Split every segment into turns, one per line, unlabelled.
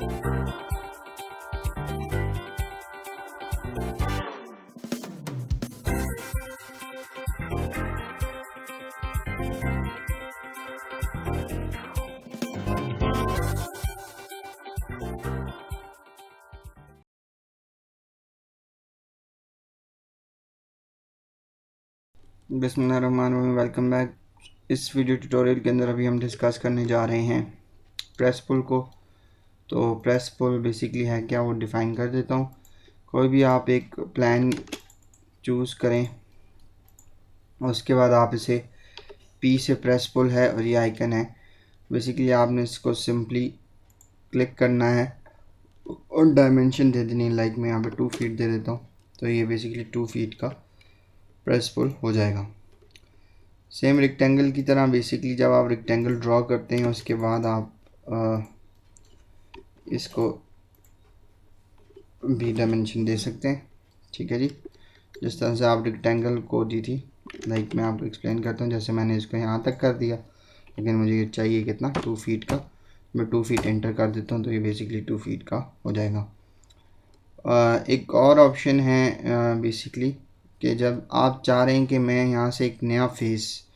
बिस्मिल्लाहिर्रहमानिर्रहीम, welcome back. इस video tutorial के अंदर अभी हम डिस्कस करने जा रहे हैं प्रेस पुल को। तो प्रेस पुल बेसिकली है क्या, वो डिफ़ाइन कर देता हूँ। कोई भी आप एक प्लान चूज़ करें, उसके बाद आप इसे पी से प्रेस पुल है और ये आइकन है। बेसिकली आपने इसको सिंपली क्लिक करना है और डायमेंशन दे देनी है। लाइक मैं यहाँ पे 2 फीट दे देता हूँ, तो ये बेसिकली 2 फीट का प्रेस पुल हो जाएगा। सेम रेक्टेंगल की तरह बेसिकली जब आप रेक्टेंगल ड्रॉ करते हैं उसके बाद आप इसको भी डायमेंशन दे सकते हैं। ठीक है जी, जिस तरह से आप रेक्टेंगल को दी थी, लाइक मैं आपको एक्सप्लेन करता हूँ। जैसे मैंने इसको यहाँ तक कर दिया, लेकिन मुझे ये चाहिए कितना, 2 फीट का। मैं 2 फीट एंटर कर देता हूँ, तो ये बेसिकली 2 फीट का हो जाएगा। एक और ऑप्शन है बेसिकली कि जब आप चाह रहे हैं कि मैं यहाँ से एक नया फेस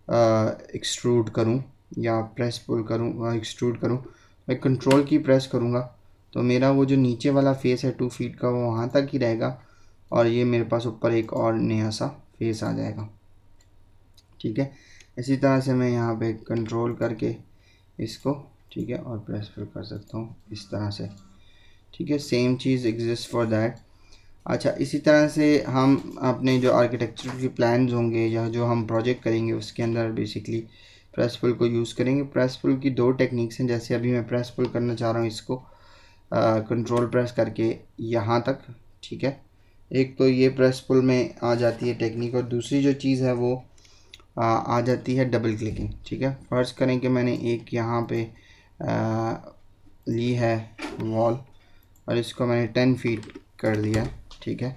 एक्सट्रूड करूं या प्रेस पुल करूं, एक्सट्रूड करूं, मैं कंट्रोल की प्रेस करूंगा तो मेरा वो जो नीचे वाला फेस है 2 फीट का, वो वहाँ तक ही रहेगा और ये मेरे पास ऊपर एक और नया सा फेस आ जाएगा। ठीक है, इसी तरह से मैं यहाँ पे कंट्रोल करके इसको, ठीक है, और प्रेस पुल कर सकता हूँ इस तरह से। ठीक है, same cheese exist for that. अच्छा, इसी तरह से हम अपने जो आर्किटेक्चर के प्लान्स होंगे या जो हम प्रोजेक्ट करेंगे उसके अंदर बेसिकली प्रेस पुल को यूज़ करेंगे। प्रेस पुल की 2 टेक्निक्स हैं। जैसे अभी मैं प्रेस पुल करना चाह रहा हूँ इसको कंट्रोल प्रेस करके यहाँ तक। ठीक है, एक तो ये प्रेस पुल में आ जाती है टेक्निक, और दूसरी जो चीज़ है वो आ जाती है डबल क्लिकिंग। ठीक है, फ़र्ज़ करें कि मैंने एक यहाँ पे ली है वॉल और इसको मैंने 10 फीट कर दिया। ठीक है,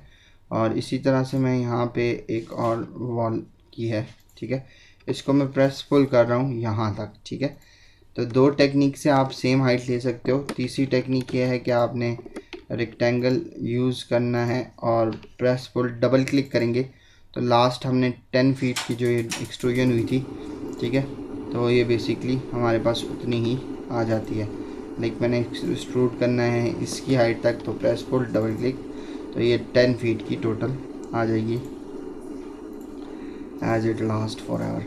और इसी तरह से मैं यहाँ पे एक और वॉल की है। ठीक है, इसको मैं प्रेस पुल कर रहा हूँ यहाँ तक। ठीक है, तो 2 टेक्निक से आप सेम हाइट ले सकते हो। तीसरी टेक्निक ये है कि आपने रेक्टेंगल यूज़ करना है और प्रेस पुल डबल क्लिक करेंगे तो लास्ट हमने 10 फीट की जो ये एक्सट्रूजन हुई थी, ठीक है, तो ये बेसिकली हमारे पास उतनी ही आ जाती है। लाइक मैंने एक्सट्रूड करना है इसकी हाइट तक, तो प्रेस पुल डबल क्लिक, तो ये 10 फीट की टोटल आ जाएगी as it last forever.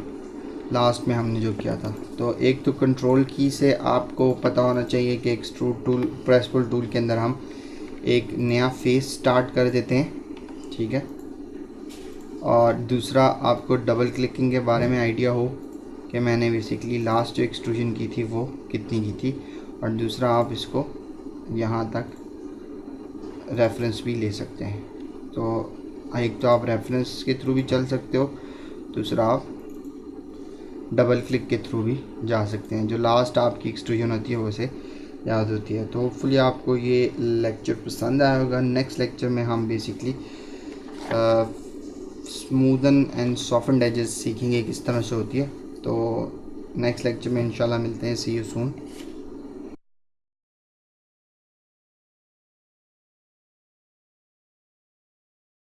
Last में हमने जो किया था, तो एक तो कंट्रोल की से आपको पता होना चाहिए कि एक्सट्रूड टूल, प्रेस पुल टूल के अंदर हम एक नया फेस स्टार्ट कर देते हैं। ठीक है, और दूसरा आपको डबल क्लिकिंग के बारे में आइडिया हो कि मैंने बेसिकली लास्ट जो एक्सट्रूजन की थी वो कितनी की थी, और दूसरा आप इसको यहाँ तक रेफरेंस भी ले सकते हैं। तो एक तो आप रेफरेंस के थ्रू भी चल सकते हो, दूसरा आप डबल क्लिक के थ्रू भी जा सकते हैं। जो लास्ट आपकी एक्सट्रूजन होती है वो से याद होती है। तो होपफुली आपको ये लेक्चर पसंद आया होगा। नेक्स्ट लेक्चर में हम basically smoothen and soften edges सीखेंगे किस तरह से होती है। तो नेक्स्ट लेक्चर में इंशाल्लाह मिलते हैं। सी यू सून।